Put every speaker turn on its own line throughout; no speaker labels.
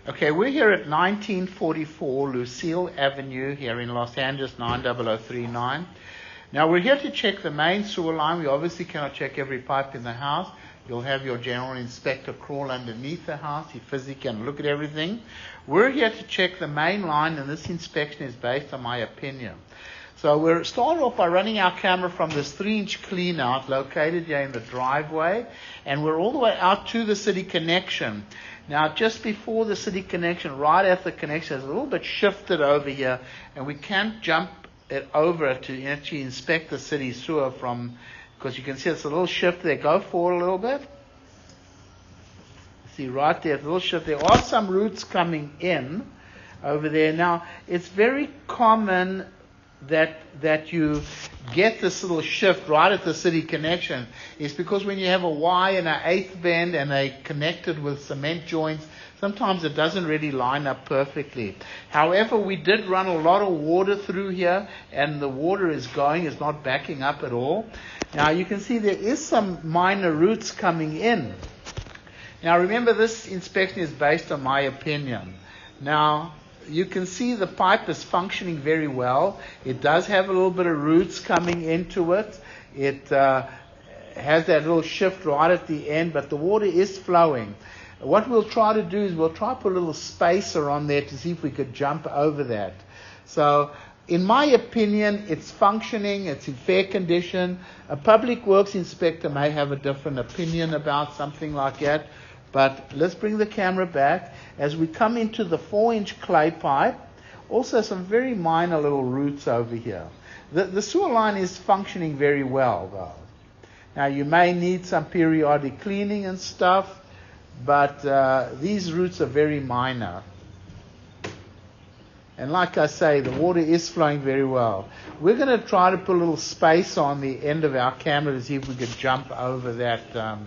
Okay, we're here at 1944 Lucile Avenue here in Los Angeles, 90039. Now we're here to check the main sewer line. We obviously cannot check every pipe in the house. You'll have your general inspector crawl underneath the house. He physically can look at everything. We're here to check the main line, and this inspection is based on my opinion. So we're starting off by running our camera from this 3-inch clean out located here in the driveway, and we're all the way out to the city connection. Now, just before the city connection, right at the connection, it's a little bit shifted over here, and we can't jump it over to actually inspect the city sewer from, because you can see it's a little shift there. Go forward a little bit. See right there, a little shift. There are some roots coming in over there. Now, it's very common that you get this little shift right at the city connection. Is because when you have a Y and an eighth bend and they connected with cement joints, sometimes it doesn't really line up perfectly. However, we did run a lot of water through here, and the water is going, it's not backing up at all. Now you can see there is some minor roots coming in. Now remember, this inspection is based on my opinion. Now, you can see the pipe is functioning very well. It does have a little bit of roots coming into it. It has that little shift right at the end, but the water is flowing. What we'll try to do is we'll try to put a little spacer on there to see if we could jump over that. So, in my opinion, it's functioning, it's in fair condition. A public works inspector may have a different opinion about something like that. But let's bring the camera back. As we come into the 4-inch clay pipe, also some very minor little roots over here. The sewer line is functioning very well, though. Now, you may need some periodic cleaning and stuff, but these roots are very minor. And like I say, the water is flowing very well. We're going to try to put a little space on the end of our camera to see if we could jump over that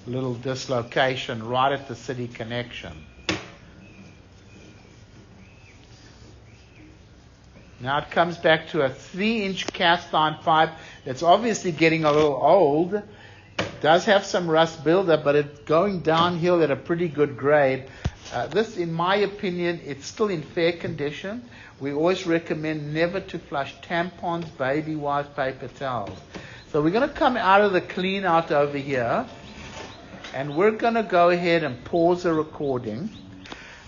little dislocation right at the city connection. Now it comes back to a 3-inch cast iron pipe that's obviously getting a little old. It does have some rust buildup, but it's going downhill at a pretty good grade. This, in my opinion, it's still in fair condition. We always recommend never to flush tampons, baby wipes, paper towels. So we're going to come out of the clean out over here, and we're going to go ahead and pause the recording.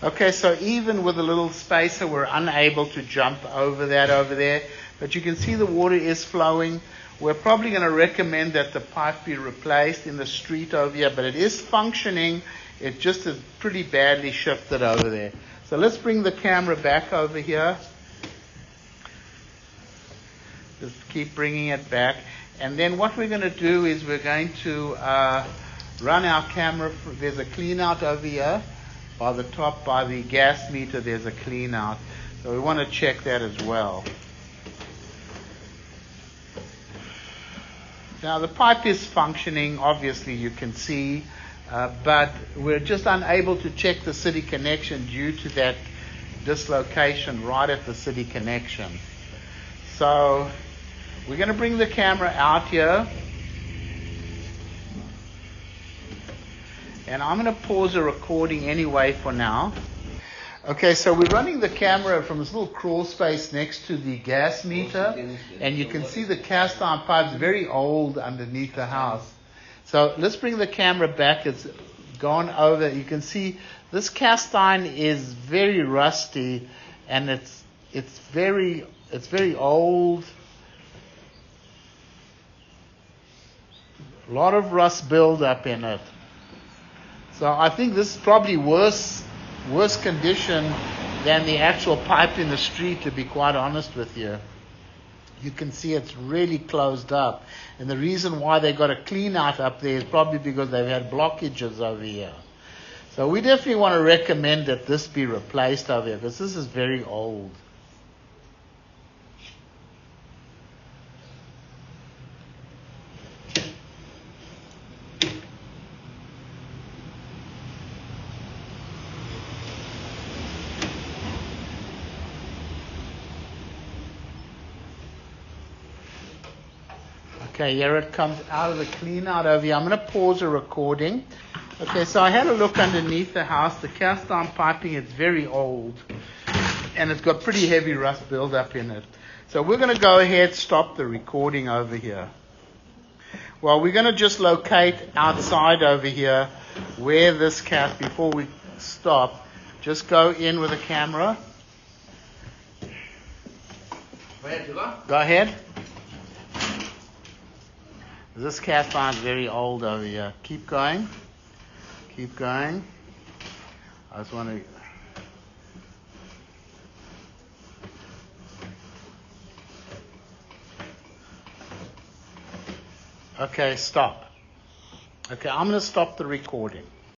Okay, so even with a little spacer, we're unable to jump over that over there. But you can see the water is flowing. We're probably going to recommend that the pipe be replaced in the street over here, but it is functioning. It just is pretty badly shifted over there. So let's bring the camera back over here. Just keep bringing it back. And then what we're going to do is we're going to run our camera. There's a clean out over here. By the top, by the gas meter, there's a clean out. So we want to check that as well. Now the pipe is functioning, obviously you can see, but we're just unable to check the city connection due to that dislocation right at the city connection. So we're going to bring the camera out here. And I'm going to pause the recording anyway for now. Okay, so we're running the camera from this little crawl space next to the gas meter. And you can see the cast iron pipe's very old underneath the house. So let's bring the camera back. It's gone over. You can see this cast iron is very rusty, and it's very old. A lot of rust buildup in it. So I think this is probably worse condition than the actual pipe in the street, to be quite honest with you. You can see it's really closed up. And the reason why they got a clean out up there is probably because they've had blockages over here. So we definitely want to recommend that this be replaced over here, because this is very old. Okay, here it comes out of the clean out over here. I'm going to pause the recording. Okay, so I had a look underneath the house. The cast iron piping is very old, and it's got pretty heavy rust buildup in it. So we're going to go ahead, stop the recording over here. Well, we're going to just locate outside over here where this cat, before we stop, just go in with a camera. Go ahead. This cat finds very old over here. Keep going. Keep going. I just want to... Okay, stop. Okay, I'm going to stop the recording.